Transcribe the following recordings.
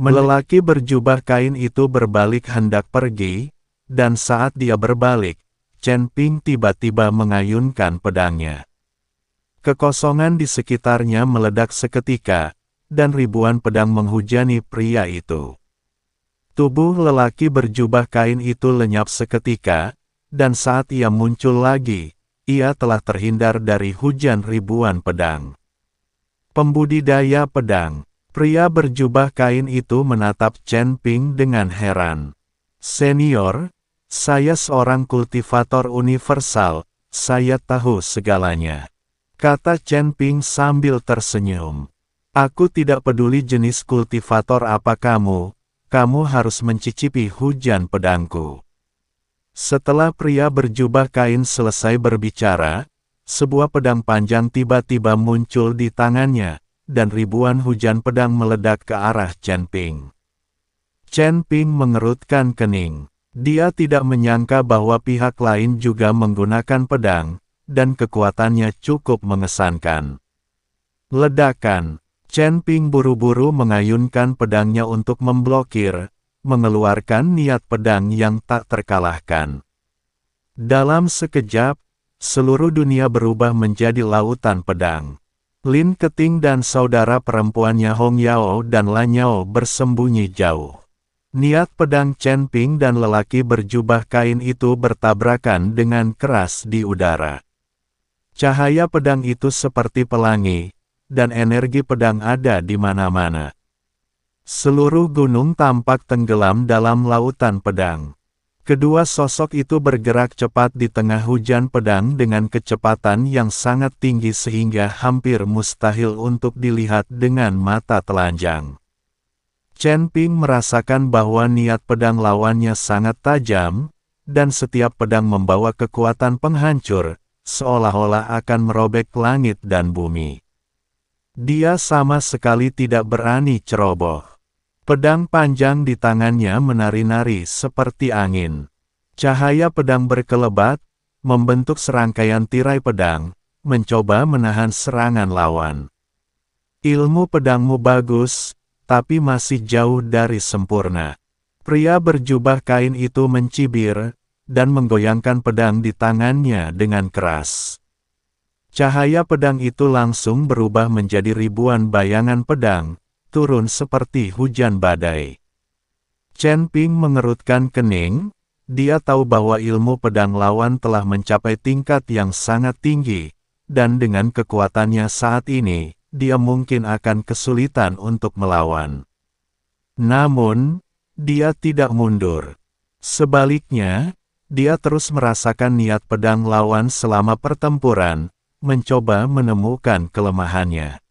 Lelaki berjubah kain itu berbalik hendak pergi, dan saat dia berbalik, Chen Ping tiba-tiba mengayunkan pedangnya. Kekosongan di sekitarnya meledak seketika, dan ribuan pedang menghujani pria itu. Tubuh lelaki berjubah kain itu lenyap seketika, dan saat ia muncul lagi, ia telah terhindar dari hujan ribuan pedang. Pembudidaya pedang. Pria berjubah kain itu menatap Chen Ping dengan heran. "Senior, saya seorang kultivator universal, saya tahu segalanya," kata Chen Ping sambil tersenyum. "Aku tidak peduli jenis kultivator apa kamu harus mencicipi hujan pedangku." Setelah pria berjubah kain selesai berbicara, sebuah pedang panjang tiba-tiba muncul di tangannya, dan ribuan hujan pedang meledak ke arah Chen Ping. Chen Ping mengerutkan kening. Dia tidak menyangka bahwa pihak lain juga menggunakan pedang, dan kekuatannya cukup mengesankan. Ledakan. Chen Ping buru-buru mengayunkan pedangnya untuk memblokir, mengeluarkan niat pedang yang tak terkalahkan. Dalam sekejap, seluruh dunia berubah menjadi lautan pedang. Lin Keting dan saudara perempuannya Hong Yao dan Lan Yao bersembunyi jauh. Niat pedang Chen Ping dan lelaki berjubah kain itu bertabrakan dengan keras di udara. Cahaya pedang itu seperti pelangi, dan energi pedang ada di mana-mana. Seluruh gunung tampak tenggelam dalam lautan pedang. Kedua sosok itu bergerak cepat di tengah hujan pedang dengan kecepatan yang sangat tinggi sehingga hampir mustahil untuk dilihat dengan mata telanjang. Chen Ping merasakan bahwa niat pedang lawannya sangat tajam, dan setiap pedang membawa kekuatan penghancur, seolah-olah akan merobek langit dan bumi. Dia sama sekali tidak berani ceroboh. Pedang panjang di tangannya menari-nari seperti angin. Cahaya pedang berkelebat, membentuk serangkaian tirai pedang, mencoba menahan serangan lawan. "Ilmu pedangmu bagus, tapi masih jauh dari sempurna." Pria berjubah kain itu mencibir, dan menggoyangkan pedang di tangannya dengan keras. Cahaya pedang itu langsung berubah menjadi ribuan bayangan pedang, turun seperti hujan badai. Chen Ping mengerutkan kening, dia tahu bahwa ilmu pedang lawan telah mencapai tingkat yang sangat tinggi, dan dengan kekuatannya saat ini, dia mungkin akan kesulitan untuk melawan. Namun, dia tidak mundur. Sebaliknya, dia terus merasakan niat pedang lawan selama pertempuran, mencoba menemukan kelemahannya.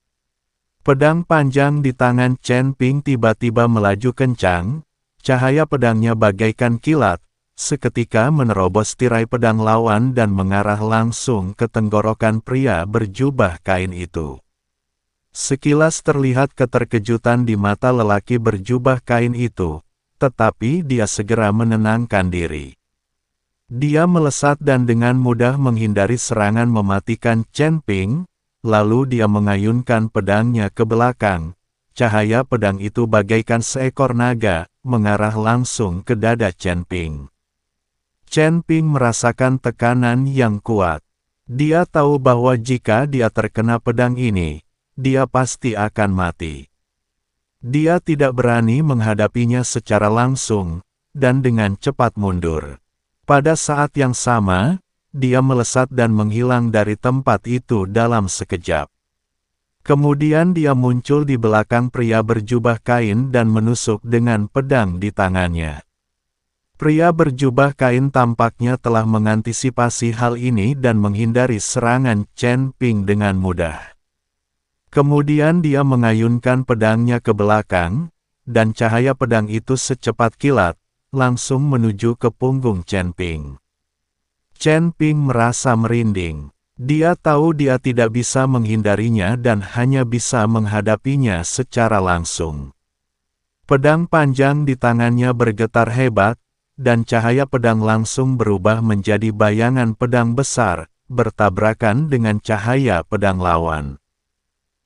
Pedang panjang di tangan Chen Ping tiba-tiba melaju kencang, cahaya pedangnya bagaikan kilat, seketika menerobos tirai pedang lawan dan mengarah langsung ke tenggorokan pria berjubah kain itu. Sekilas terlihat keterkejutan di mata lelaki berjubah kain itu, tetapi dia segera menenangkan diri. Dia melesat dan dengan mudah menghindari serangan mematikan Chen Ping. Lalu dia mengayunkan pedangnya ke belakang. Cahaya pedang itu bagaikan seekor naga, mengarah langsung ke dada Chen Ping. Chen Ping merasakan tekanan yang kuat. Dia tahu bahwa jika dia terkena pedang ini, dia pasti akan mati. Dia tidak berani menghadapinya secara langsung, dan dengan cepat mundur. Pada saat yang sama, dia melesat dan menghilang dari tempat itu dalam sekejap. Kemudian dia muncul di belakang pria berjubah kain dan menusuk dengan pedang di tangannya. Pria berjubah kain tampaknya telah mengantisipasi hal ini dan menghindari serangan Chen Ping dengan mudah. Kemudian dia mengayunkan pedangnya ke belakang, dan cahaya pedang itu secepat kilat, langsung menuju ke punggung Chen Ping. Chen Ping merasa merinding. Dia tahu dia tidak bisa menghindarinya dan hanya bisa menghadapinya secara langsung. Pedang panjang di tangannya bergetar hebat, dan cahaya pedang langsung berubah menjadi bayangan pedang besar, bertabrakan dengan cahaya pedang lawan.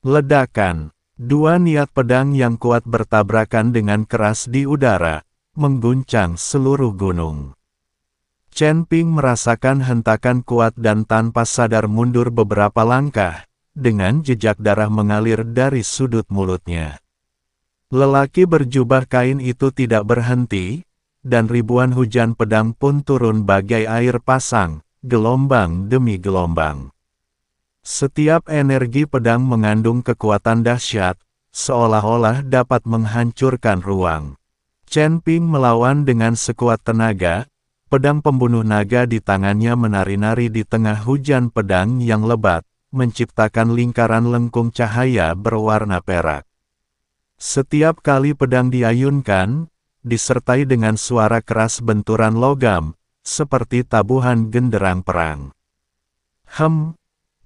Ledakan. Dua niat pedang yang kuat bertabrakan dengan keras di udara, mengguncang seluruh gunung. Chen Ping merasakan hentakan kuat dan tanpa sadar mundur beberapa langkah, dengan jejak darah mengalir dari sudut mulutnya. Lelaki berjubah kain itu tidak berhenti, dan ribuan hujan pedang pun turun bagai air pasang, gelombang demi gelombang. Setiap energi pedang mengandung kekuatan dahsyat, seolah-olah dapat menghancurkan ruang. Chen Ping melawan dengan sekuat tenaga, pedang pembunuh naga di tangannya menari-nari di tengah hujan pedang yang lebat, menciptakan lingkaran lengkung cahaya berwarna perak. Setiap kali pedang diayunkan, disertai dengan suara keras benturan logam, seperti tabuhan genderang perang.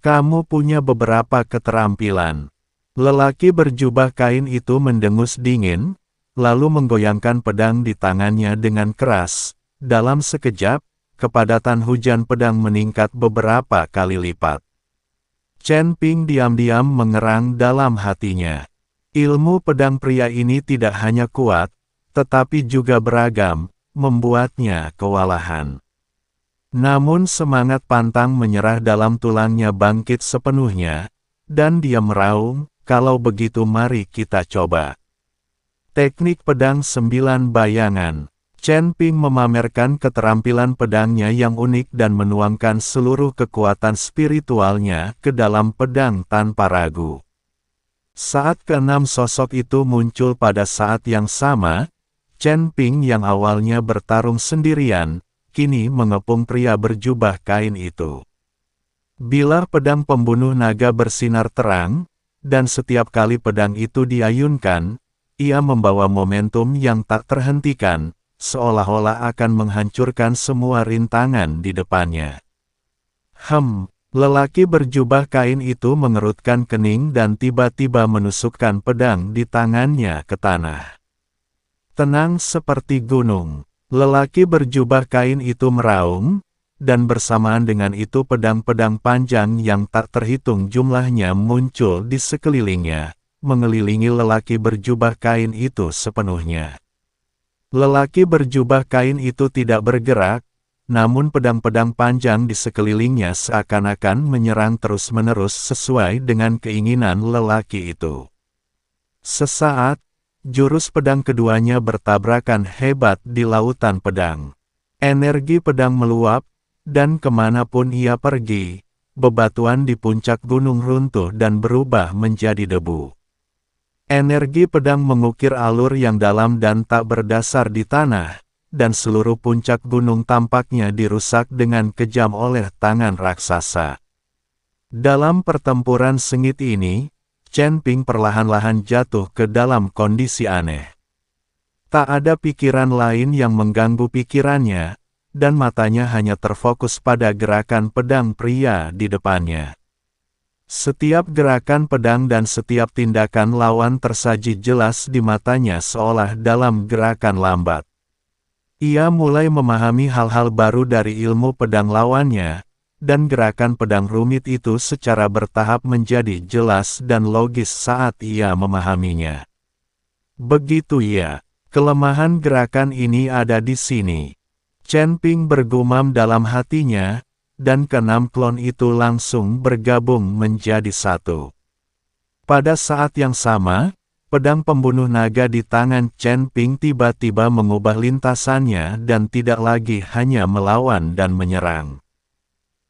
Kamu punya beberapa keterampilan. Lelaki berjubah kain itu mendengus dingin, lalu menggoyangkan pedang di tangannya dengan keras. Dalam sekejap, kepadatan hujan pedang meningkat beberapa kali lipat. Chen Ping diam-diam mengerang dalam hatinya. Ilmu pedang pria ini tidak hanya kuat, tetapi juga beragam, membuatnya kewalahan. Namun semangat pantang menyerah dalam tulangnya bangkit sepenuhnya, dan dia meraung, kalau begitu mari kita coba. Teknik pedang 9 bayangan. Chen Ping memamerkan keterampilan pedangnya yang unik dan menuangkan seluruh kekuatan spiritualnya ke dalam pedang tanpa ragu. Saat keenam sosok itu muncul pada saat yang sama, Chen Ping yang awalnya bertarung sendirian, kini mengepung pria berjubah kain itu. Bilah pedang pembunuh naga bersinar terang, dan setiap kali pedang itu diayunkan, ia membawa momentum yang tak terhentikan, seolah-olah akan menghancurkan semua rintangan di depannya. Lelaki berjubah kain itu mengerutkan kening dan tiba-tiba menusukkan pedang di tangannya ke tanah. Tenang seperti gunung. Lelaki berjubah kain itu meraung, dan bersamaan dengan itu pedang-pedang panjang yang tak terhitung jumlahnya muncul di sekelilingnya, mengelilingi lelaki berjubah kain itu sepenuhnya. Lelaki berjubah kain itu tidak bergerak, namun pedang-pedang panjang di sekelilingnya seakan-akan menyerang terus-menerus sesuai dengan keinginan lelaki itu. Sesaat, jurus pedang keduanya bertabrakan hebat di lautan pedang. Energi pedang meluap, dan kemanapun ia pergi, bebatuan di puncak gunung runtuh dan berubah menjadi debu. Energi pedang mengukir alur yang dalam dan tak berdasar di tanah, dan seluruh puncak gunung tampaknya dirusak dengan kejam oleh tangan raksasa. Dalam pertempuran sengit ini, Chen Ping perlahan-lahan jatuh ke dalam kondisi aneh. Tak ada pikiran lain yang mengganggu pikirannya, dan matanya hanya terfokus pada gerakan pedang pria di depannya. Setiap gerakan pedang dan setiap tindakan lawan tersaji jelas di matanya seolah dalam gerakan lambat. Ia mulai memahami hal-hal baru dari ilmu pedang lawannya, dan gerakan pedang rumit itu secara bertahap menjadi jelas dan logis saat ia memahaminya. Begitu ya, kelemahan gerakan ini ada di sini. Chen Ping bergumam dalam hatinya, dan keenam klon itu langsung bergabung menjadi satu. Pada saat yang sama, pedang pembunuh naga di tangan Chen Ping tiba-tiba mengubah lintasannya dan tidak lagi hanya melawan dan menyerang.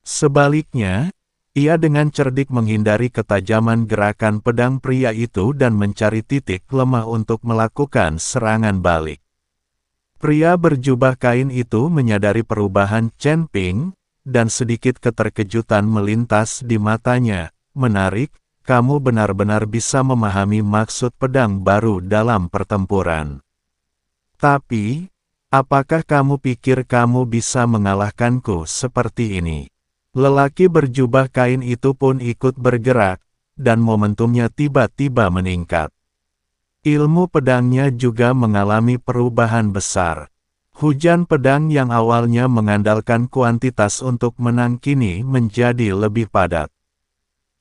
Sebaliknya, ia dengan cerdik menghindari ketajaman gerakan pedang pria itu dan mencari titik lemah untuk melakukan serangan balik. Pria berjubah kain itu menyadari perubahan Chen Ping, dan sedikit keterkejutan melintas di matanya. Menarik, kamu benar-benar bisa memahami maksud pedang baru dalam pertempuran. Tapi, apakah kamu pikir kamu bisa mengalahkanku seperti ini? Lelaki berjubah kain itu pun ikut bergerak, dan momentumnya tiba-tiba meningkat. Ilmu pedangnya juga mengalami perubahan besar. Hujan pedang yang awalnya mengandalkan kuantitas untuk menang kini menjadi lebih padat.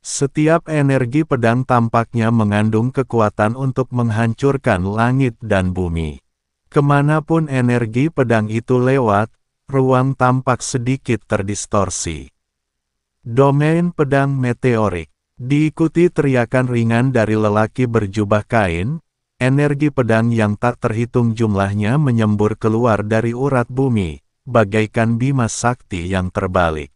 Setiap energi pedang tampaknya mengandung kekuatan untuk menghancurkan langit dan bumi. Kemanapun energi pedang itu lewat, ruang tampak sedikit terdistorsi. Domain pedang meteorik. Diikuti teriakan ringan dari lelaki berjubah kain, energi pedang yang tak terhitung jumlahnya menyembur keluar dari urat bumi, bagaikan bima sakti yang terbalik.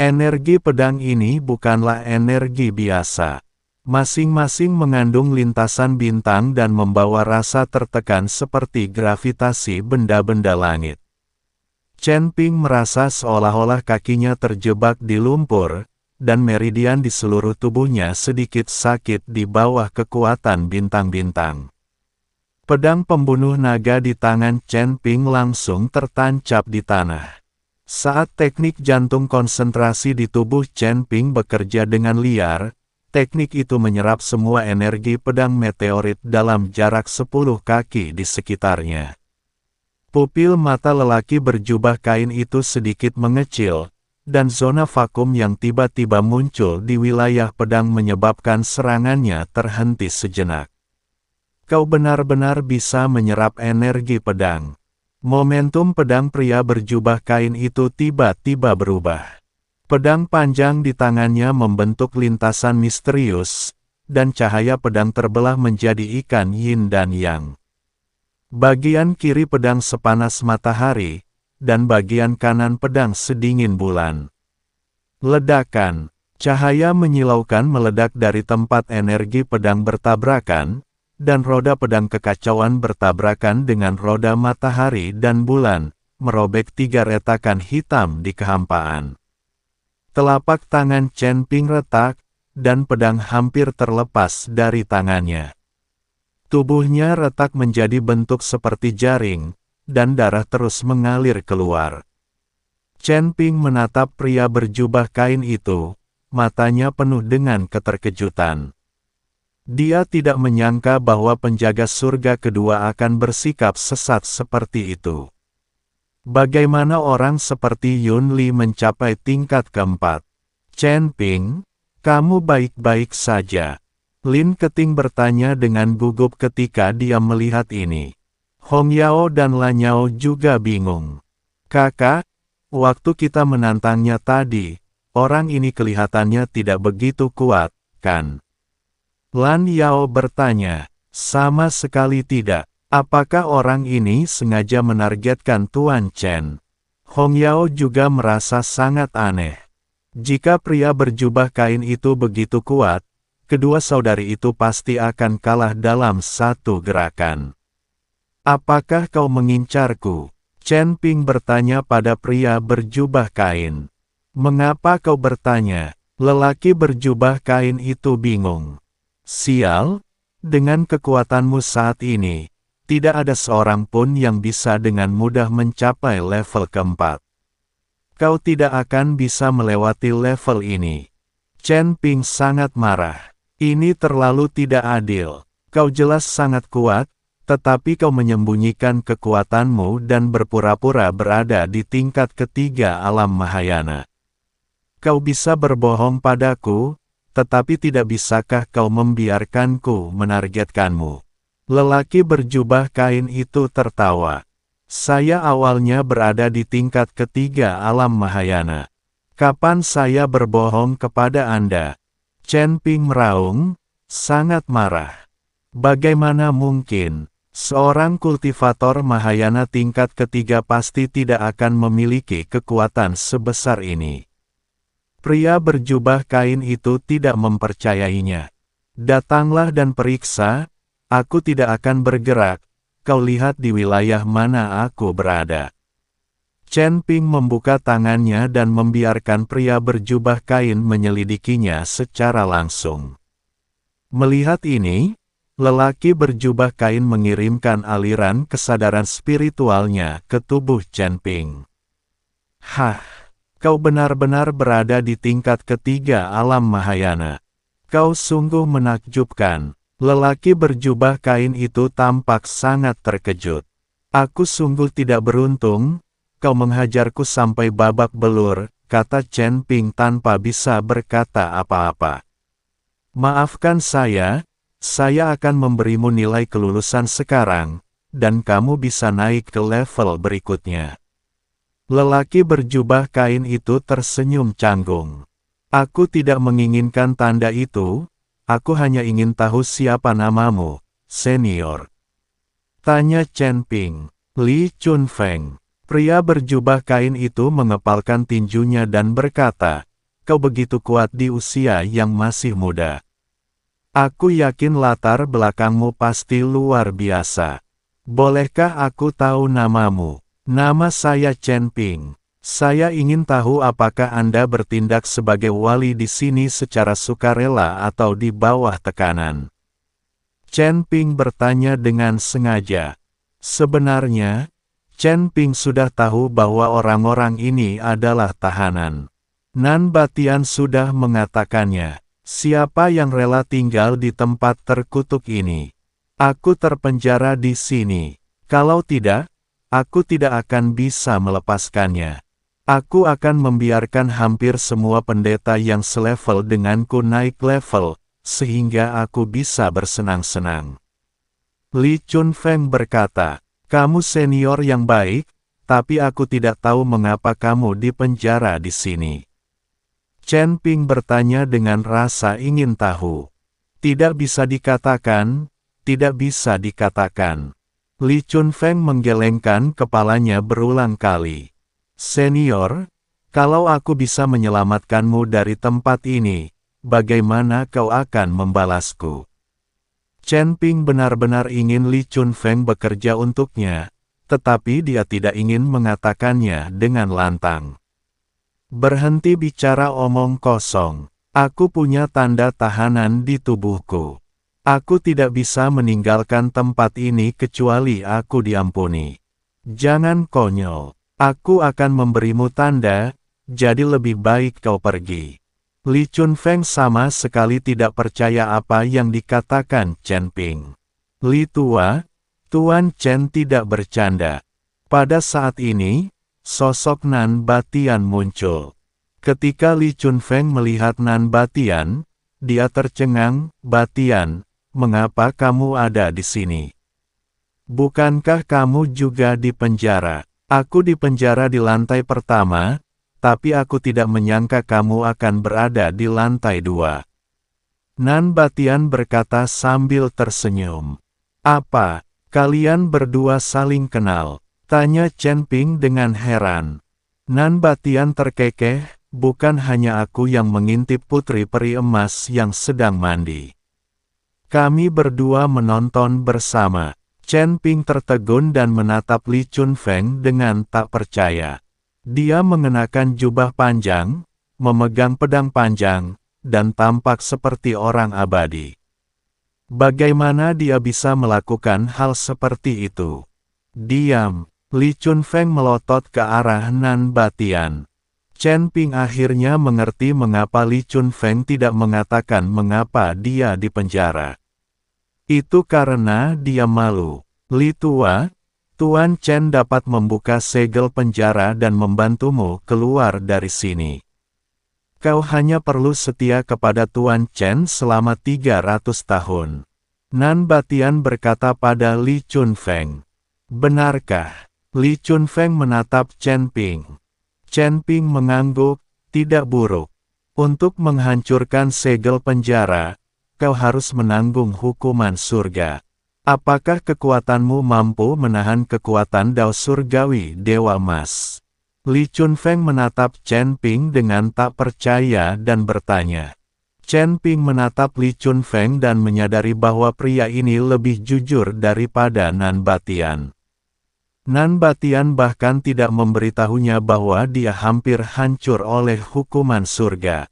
Energi pedang ini bukanlah energi biasa. Masing-masing mengandung lintasan bintang dan membawa rasa tertekan seperti gravitasi benda-benda langit. Chen Ping merasa seolah-olah kakinya terjebak di lumpur, dan meridian di seluruh tubuhnya sedikit sakit di bawah kekuatan bintang-bintang. Pedang pembunuh naga di tangan Chen Ping langsung tertancap di tanah. Saat teknik jantung konsentrasi di tubuh Chen Ping bekerja dengan liar, teknik itu menyerap semua energi pedang meteorit dalam jarak 10 kaki di sekitarnya. Pupil mata lelaki berjubah kain itu sedikit mengecil, dan zona vakum yang tiba-tiba muncul di wilayah pedang menyebabkan serangannya terhenti sejenak. Kau benar-benar bisa menyerap energi pedang. Momentum pedang pria berjubah kain itu tiba-tiba berubah. Pedang panjang di tangannya membentuk lintasan misterius, dan cahaya pedang terbelah menjadi ikan yin dan yang. Bagian kiri pedang sepanas matahari, dan bagian kanan pedang sedingin bulan. Ledakan, cahaya menyilaukan meledak dari tempat energi pedang bertabrakan, dan roda pedang kekacauan bertabrakan dengan roda matahari dan bulan, merobek 3 retakan hitam di kehampaan. Telapak tangan Chen Ping retak, dan pedang hampir terlepas dari tangannya. Tubuhnya retak menjadi bentuk seperti jaring, dan darah terus mengalir keluar. Chen Ping menatap pria berjubah kain itu, matanya penuh dengan keterkejutan. Dia tidak menyangka bahwa penjaga surga kedua akan bersikap sesat seperti itu. Bagaimana orang seperti Yun Li mencapai tingkat keempat? Chen Ping, kamu baik-baik saja? Lin Keting bertanya dengan gugup ketika dia melihat ini. Hong Yao dan Lan Yao juga bingung. Kakak, waktu kita menantangnya tadi, orang ini kelihatannya tidak begitu kuat, kan? Lan Yao bertanya, sama sekali tidak. Apakah orang ini sengaja menargetkan Tuan Chen? Hong Yao juga merasa sangat aneh. Jika pria berjubah kain itu begitu kuat, kedua saudari itu pasti akan kalah dalam satu gerakan. Apakah kau mengincarku? Chen Ping bertanya pada pria berjubah kain. Mengapa kau bertanya? Lelaki berjubah kain itu bingung. Sial, dengan kekuatanmu saat ini, tidak ada seorang pun yang bisa dengan mudah mencapai level keempat. Kau tidak akan bisa melewati level ini. Chen Ping sangat marah. Ini terlalu tidak adil. Kau jelas sangat kuat, tetapi kau menyembunyikan kekuatanmu dan berpura-pura berada di tingkat ketiga alam Mahayana. Kau bisa berbohong padaku, tetapi tidak bisakah kau membiarkanku menargetkanmu? Lelaki berjubah kain itu tertawa. Saya awalnya berada di tingkat ketiga alam Mahayana. Kapan saya berbohong kepada Anda? Chen Ping meraung, sangat marah. Bagaimana mungkin? Seorang kultivator Mahayana tingkat ketiga pasti tidak akan memiliki kekuatan sebesar ini. Pria berjubah kain itu tidak mempercayainya. Datanglah dan periksa, aku tidak akan bergerak, kau lihat di wilayah mana aku berada. Chen Ping membuka tangannya dan membiarkan pria berjubah kain menyelidikinya secara langsung. Melihat ini, lelaki berjubah kain mengirimkan aliran kesadaran spiritualnya ke tubuh Chen Ping. Hah! Kau benar-benar berada di tingkat ketiga alam Mahayana. Kau sungguh menakjubkan. Lelaki berjubah kain itu tampak sangat terkejut. Aku sungguh tidak beruntung, kau menghajarku sampai babak belur, kata Chen Ping tanpa bisa berkata apa-apa. Maafkan saya akan memberimu nilai kelulusan sekarang, dan kamu bisa naik ke level berikutnya. Lelaki berjubah kain itu tersenyum canggung. Aku tidak menginginkan tanda itu, aku hanya ingin tahu siapa namamu, senior. Tanya Chen Ping. Li Chunfeng. Pria berjubah kain itu mengepalkan tinjunya dan berkata, kau begitu kuat di usia yang masih muda. Aku yakin latar belakangmu pasti luar biasa. Bolehkah aku tahu namamu? Nama saya Chen Ping. Saya ingin tahu apakah Anda bertindak sebagai wali di sini secara sukarela atau di bawah tekanan. Chen Ping bertanya dengan sengaja. Sebenarnya, Chen Ping sudah tahu bahwa orang-orang ini adalah tahanan. Nan Batian sudah mengatakannya. Siapa yang rela tinggal di tempat terkutuk ini? Aku terpenjara di sini. Kalau tidak, aku tidak akan bisa melepaskannya. Aku akan membiarkan hampir semua pendeta yang selevel denganku naik level, sehingga aku bisa bersenang-senang. Li Chunfeng berkata, kamu senior yang baik, tapi aku tidak tahu mengapa kamu dipenjara di sini. Chen Ping bertanya dengan rasa ingin tahu. Tidak bisa dikatakan, tidak bisa dikatakan. Li Chunfeng menggelengkan kepalanya berulang kali. Senior, kalau aku bisa menyelamatkanmu dari tempat ini, bagaimana kau akan membalasku? Chen Ping benar-benar ingin Li Chunfeng bekerja untuknya, tetapi dia tidak ingin mengatakannya dengan lantang. Berhenti bicara omong kosong. Aku punya tanda tahanan di tubuhku. Aku tidak bisa meninggalkan tempat ini kecuali aku diampuni. Jangan konyol. Aku akan memberimu tanda, jadi lebih baik kau pergi. Li Chunfeng sama sekali tidak percaya apa yang dikatakan Chen Ping. Li tua, Tuan Chen tidak bercanda. Pada saat ini, sosok Nan Batian muncul. Ketika Li Chunfeng melihat Nan Batian, dia tercengang. Batian, mengapa kamu ada di sini? Bukankah kamu juga di penjara? Aku di penjara di lantai pertama, tapi aku tidak menyangka kamu akan berada di lantai 2. Nan Batian berkata sambil tersenyum. Apa, kalian berdua saling kenal? Tanya Chen Ping dengan heran. Nan Batian terkekeh, bukan hanya aku yang mengintip putri peri emas yang sedang mandi. Kami berdua menonton bersama. Chen Ping tertegun dan menatap Li Chunfeng dengan tak percaya. Dia mengenakan jubah panjang, memegang pedang panjang, dan tampak seperti orang abadi. Bagaimana dia bisa melakukan hal seperti itu? Diam, Li Chunfeng melotot ke arah Nan Batian. Chen Ping akhirnya mengerti mengapa Li Chunfeng tidak mengatakan mengapa dia di penjara. Itu karena dia malu. Li tua, Tuan Chen dapat membuka segel penjara dan membantumu keluar dari sini. Kau hanya perlu setia kepada Tuan Chen selama 300 tahun. Nan Batian berkata pada Li Chunfeng. Benarkah? Li Chunfeng menatap Chen Ping. Chen Ping mengangguk, tidak buruk. Untuk menghancurkan segel penjara, kau harus menanggung hukuman surga. Apakah kekuatanmu mampu menahan kekuatan Dao Surgawi Dewa Emas? Li Chunfeng menatap Chen Ping dengan tak percaya dan bertanya. Chen Ping menatap Li Chunfeng dan menyadari bahwa pria ini lebih jujur daripada Nan Batian. Nan Batian bahkan tidak memberitahunya bahwa dia hampir hancur oleh hukuman surga.